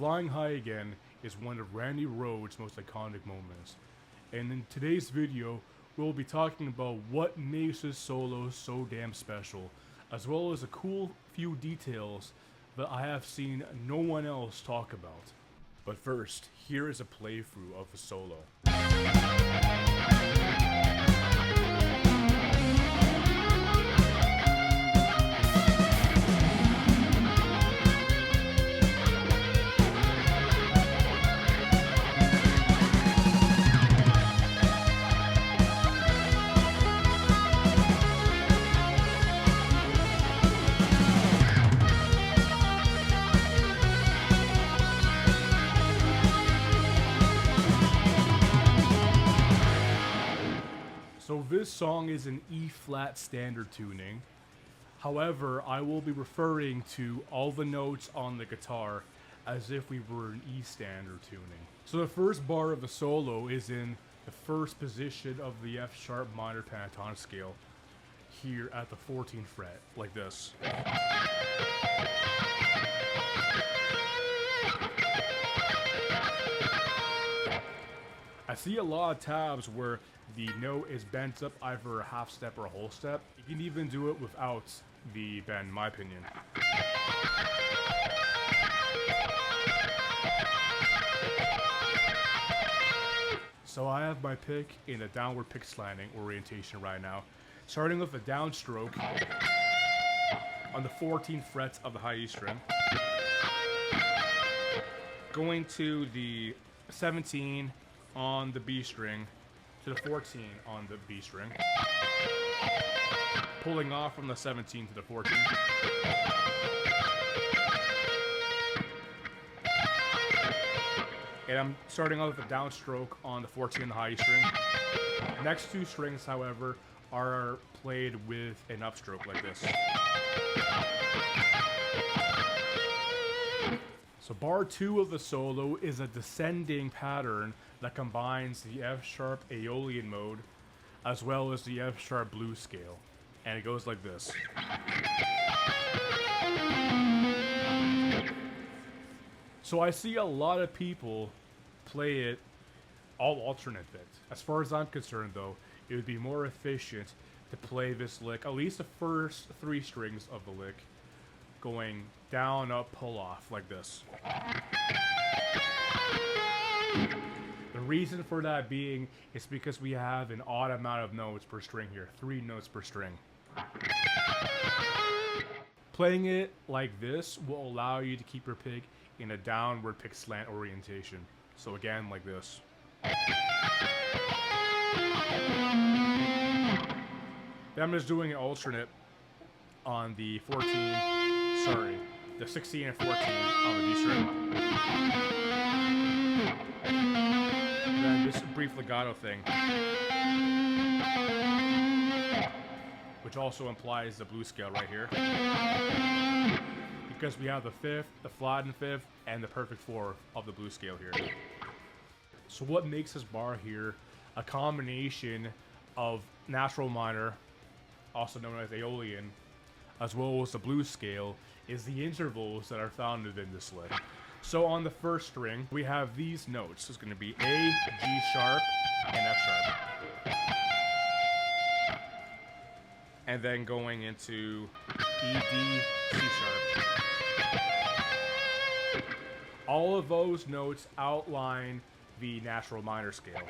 Flying High Again is one of Randy Rhoads' most iconic moments. And in today's video, we'll be talking about what makes this solo so damn special, as well as a cool few details that I have seen no one else talk about. But first, here is a playthrough of the solo. So this song is an E-flat standard tuning. However, I will be referring to all the notes on the guitar as if we were in E standard tuning. So the first bar of the solo is in the first position of the F sharp minor pentatonic scale, here at the 14th fret, like this. I see a lot of tabs where the note is bent up either a half step or a whole step. You can even do it without the bend, in my opinion. So I have my pick in a downward pick slanting orientation right now. Starting with a downstroke on the 14th fret of the high E string. Going to the 17 on the B string to the 14 on the B string. Pulling off from the 17 to the 14. And I'm starting off with a downstroke on the 14 on the high E string. Next two strings, however, are played with an upstroke like this. So bar 2 of the solo is a descending pattern that combines the F sharp Aeolian mode as well as the F sharp blues scale. And it goes like this. So I see a lot of people play it all alternate bit. As far as I'm concerned though, it would be more efficient to play this lick, at least the first 3 strings of the lick, going down, up, pull off, like this. The reason for that being is because we have an odd amount of notes per string here, 3 notes per string. Playing it like this will allow you to keep your pick in a downward pick slant orientation. So again, like this. Then I'm just doing an alternate on the 16 and 14 on the D string. And then this brief legato thing, which also implies the blues scale right here. Because we have the 5th, the flattened 5th, and the perfect 4th of the blues scale here. So what makes this bar here a combination of natural minor, also known as Aeolian, as well as the blues scale, is the intervals that are found within this lick. So on the first string, we have these notes. It's going to be A, G sharp, and F sharp. And then going into E, D, C sharp. All of those notes outline the natural minor scale.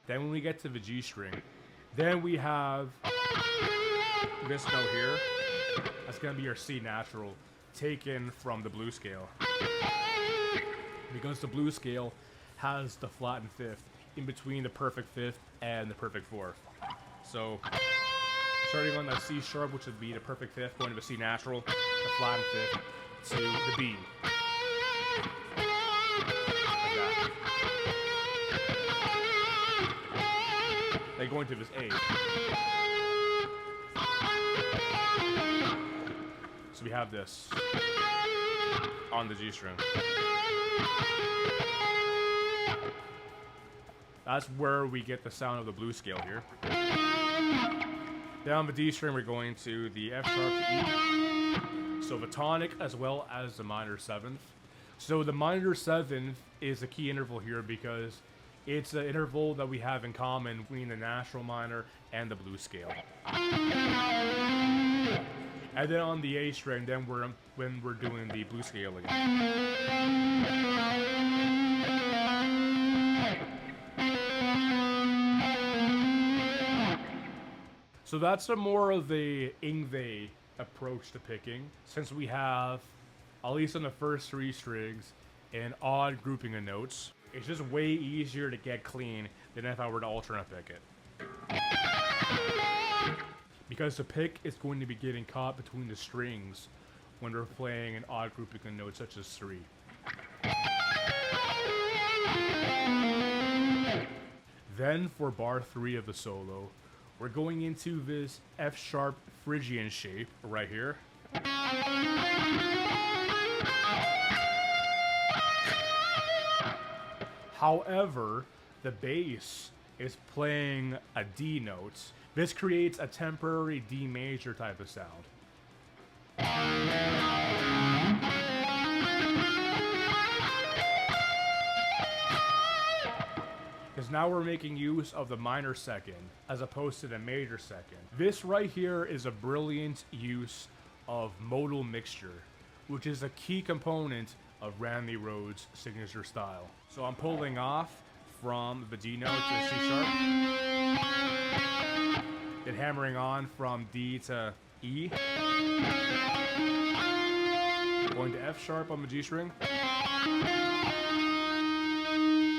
Then when we get to the G string, then we have this note here. That's going to be your C natural, taken from the blues scale. Because the blues scale has the flattened 5th in between the perfect 5th and the perfect 4th. So, starting on that C sharp, which would be the perfect 5th, going to the C natural, the flattened 5th, to the B. Like that. Then going to this A. So we have this on the G string. That's where we get the sound of the blues scale here. Down the D string, we're going to the F sharp to E. So the tonic as well as the minor 7th. So the minor 7th is a key interval here because it's an interval that we have in common between the natural minor and the blues scale. And then on the A string, then when we're doing the blues scale again. So that's a more of the Yngwie approach to picking, since we have, at least on the first 3 strings, an odd grouping of notes. It's just way easier to get clean than if I were to alternate pick it. Because the pick is going to be getting caught between the strings when we're playing an odd grouping of notes such as 3. Then for bar 3 of the solo, we're going into this F-sharp Phrygian shape right here. However, the bass is playing a D note. This creates a temporary D major type of sound. Because now we're making use of the minor 2nd as opposed to the major 2nd. This right here is a brilliant use of modal mixture, which is a key component of Randy Rhoads' signature style. So I'm pulling off from the D note to the C sharp, then hammering on from D to E, going to F sharp on the G string,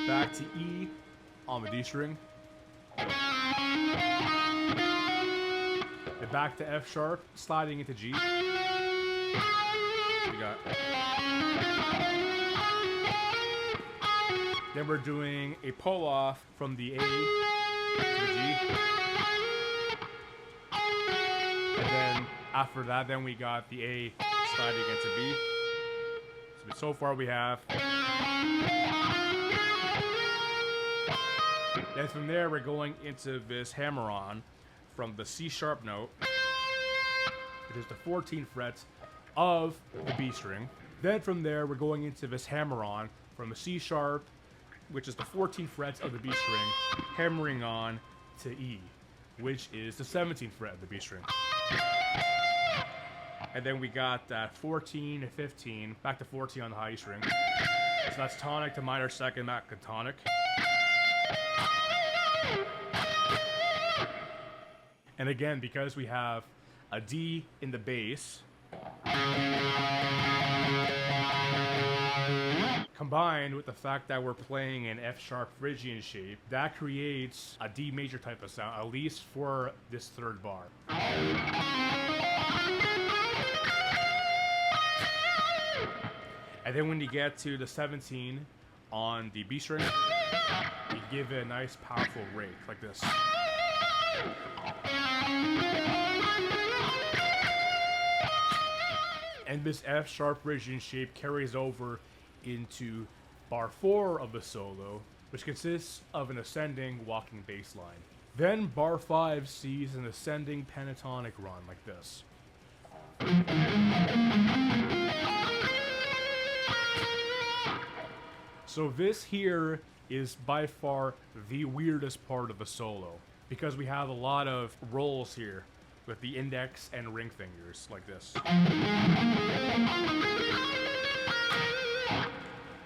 back to E on the D string, then back to F sharp, sliding into G. We got. Then we're doing a pull off from the A to the G. And then after that, then we got the A sliding into B. So far we have. Then from there, we're going into this hammer on from the C sharp note, which is the 14th fret of the B string. Then from there, we're going into this hammer on from the C sharp, which is the 14th frets of the B string, hammering on to E, which is the 17th fret of the B string. And then we got that 14 to 15, back to 14 on the high E string. So that's tonic to minor 2nd, back to tonic. And again, because we have a D in the bass, combined with the fact that we're playing an F-sharp Phrygian shape, that creates a D major type of sound, at least for this 3rd bar. And then when you get to the 17 on the B string, you give it a nice powerful rake like this. And this F-sharp Phrygian shape carries over into bar 4 of the solo, which consists of an ascending walking bass line. Then bar 5 sees an ascending pentatonic run like this. So this here is by far the weirdest part of the solo, because we have a lot of rolls here with the index and ring fingers like this.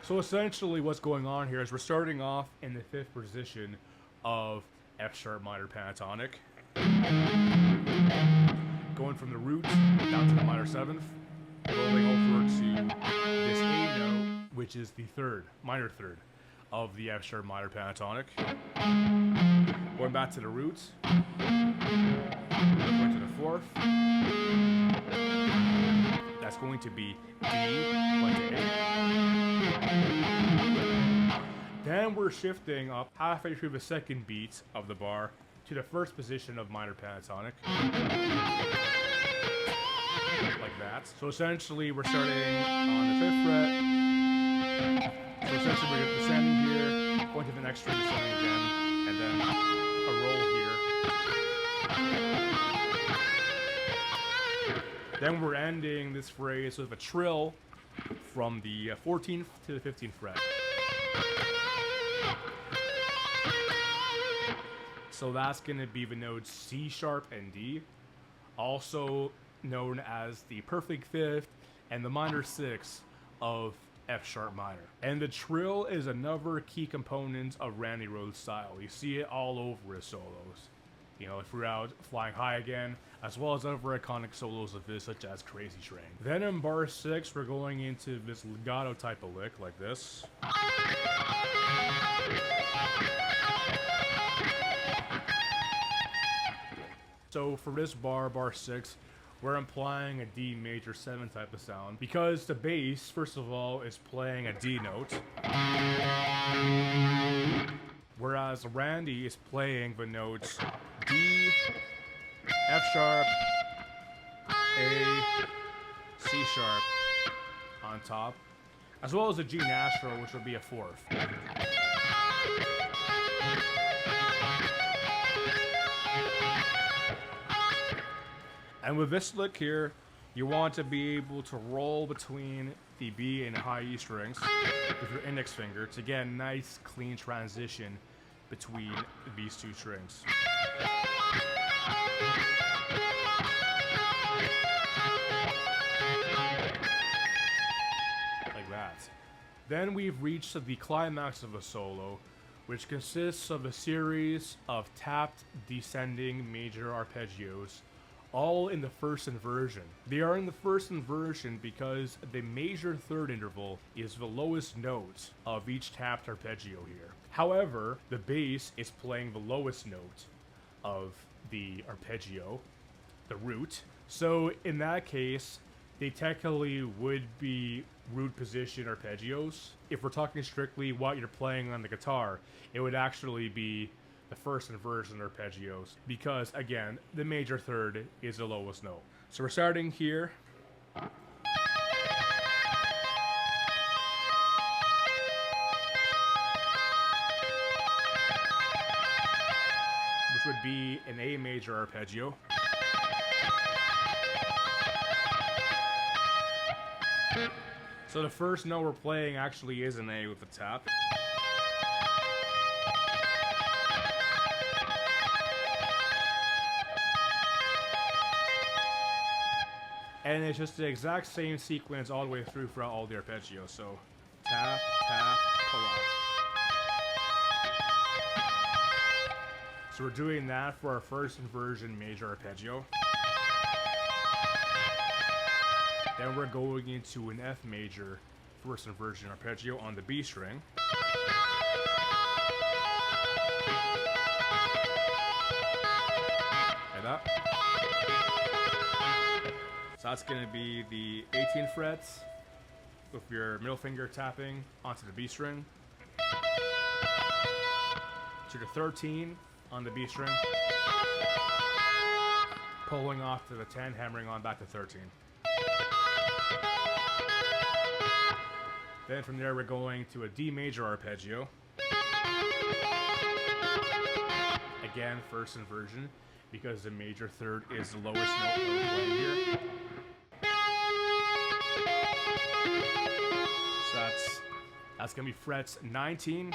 So essentially what's going on here is we're starting off in the 5th position of F-sharp minor pentatonic, going from the root down to the minor 7th, rolling over to this A note, which is the minor 3rd of the F-sharp minor pentatonic, going back to the roots, going to the 4th, that's going to be D, going to A. Then we're shifting up halfway through the 2nd beat of the bar to the 1st position of minor pentatonic, like that. So essentially we're starting on the 5th fret. So essentially we're descending here, going to the next string, descending again, and then a roll here. Then we're ending this phrase with a trill from the 14th to the 15th fret. So that's going to be the notes C sharp and D, also known as the perfect fifth and the minor sixth of F sharp minor. And the trill is another key component of Randy Rhoads' style. You see it all over his solos. You know, throughout Flying High Again, as well as other iconic solos of his, such as Crazy Train. Then in bar 6, we're going into this legato type of lick, like this. So for this bar, bar 6, we're implying a D major 7 type of sound, because the bass, first of all, is playing a D note, whereas Randy is playing the notes D, F sharp, A, C sharp on top, as well as a G natural, which would be a fourth. And with this lick here, you want to be able to roll between the B and high E strings with your index finger to get a nice clean transition between these two strings. Like that. Then we've reached the climax of a solo, which consists of a series of tapped descending major arpeggios, all in the first inversion. They are in the first inversion because the major third interval is the lowest note of each tapped arpeggio here. However, the bass is playing the lowest note of the arpeggio, the root. So in that case, they technically would be root position arpeggios. If we're talking strictly what you're playing on the guitar, it would actually be the first inversion arpeggios, because again, the major third is the lowest note. So we're starting here. Which would be an A major arpeggio. So the first note we're playing actually is an A with a tap. And it's just the exact same sequence all the way through throughout all the arpeggios. So tap, tap, pull off. So we're doing that for our first inversion major arpeggio. Then we're going into an F major first inversion arpeggio on the B string. Like that. So that's going to be the 18th frets with your middle finger tapping onto the B string. To the 13 on the B string. Pulling off to the 10, hammering on back to 13. Then from there we're going to a D major arpeggio. Again, first inversion, because the major third is the lowest note that we're playing here. So that's going to be frets 19,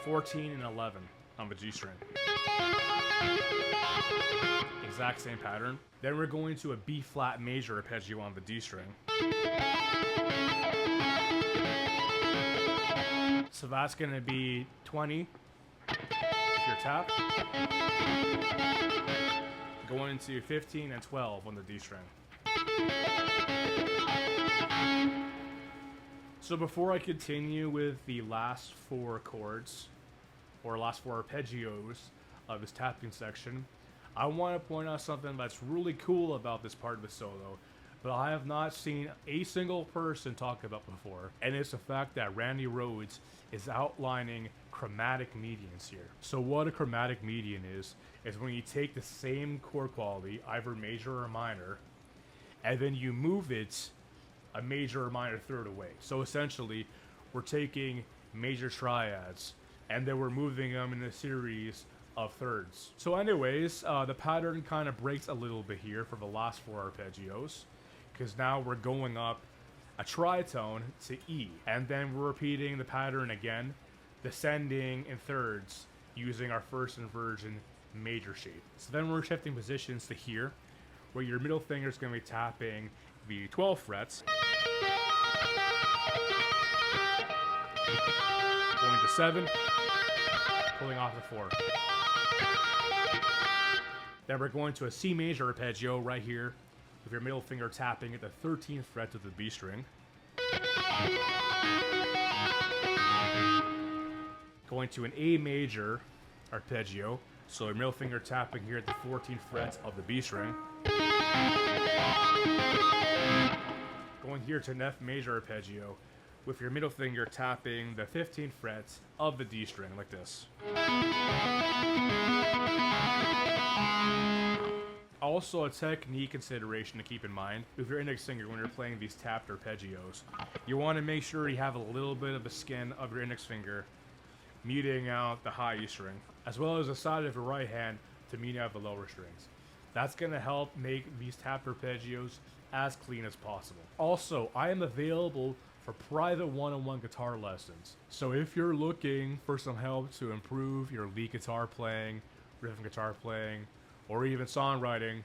14, and 11 on the G string. Exact same pattern. Then we're going to a B flat major arpeggio on the D string. So that's going to be 20 with your tap. Going to 15 and 12 on the D string. So before I continue with the last four chords, or last four arpeggios of this tapping section, I want to point out something that's really cool about this part of the solo, but I have not seen a single person talk about before, and it's the fact that Randy Rhoads is outlining chromatic medians here. So what a chromatic median is when you take the same chord quality, either major or minor, and then you move it a major or minor third away. So essentially, we're taking major triads, and then we're moving them in a series of thirds. So anyways, the pattern kind of breaks a little bit here for the last 4 arpeggios, because now we're going up a tritone to E, and then we're repeating the pattern again, descending in thirds using our first inversion major shape. So then we're shifting positions to here, where your middle finger is going to be tapping the 12th frets, going to 7, pulling off the 4. Then we're going to a C major arpeggio right here, with your middle finger tapping at the 13th fret of the B string. Going to an A major arpeggio, so your middle finger tapping here at the 14th fret of the B string. Going here to an F major arpeggio, with your middle finger tapping the 15th fret of the D string, like this. Also, a technique consideration to keep in mind with your index finger when you're playing these tapped arpeggios. You want to make sure you have a little bit of the skin of your index finger muting out the high E string, as well as the side of your right hand to mute out the lower strings. That's going to help make these tapped arpeggios as clean as possible. Also, I am available for private one-on-one guitar lessons. So if you're looking for some help to improve your lead guitar playing, rhythm guitar playing, or even songwriting,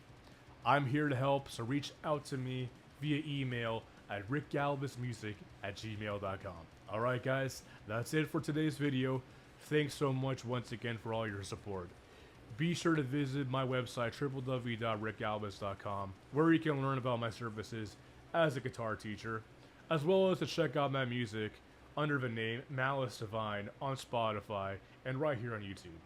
I'm here to help, so reach out to me via email at rickgalbusmusic@gmail.com. Alright guys, that's it for today's video. Thanks so much once again for all your support. Be sure to visit my website www.rickgalbus.com, where you can learn about my services as a guitar teacher, as well as to check out my music under the name Malice Divine on Spotify and right here on YouTube.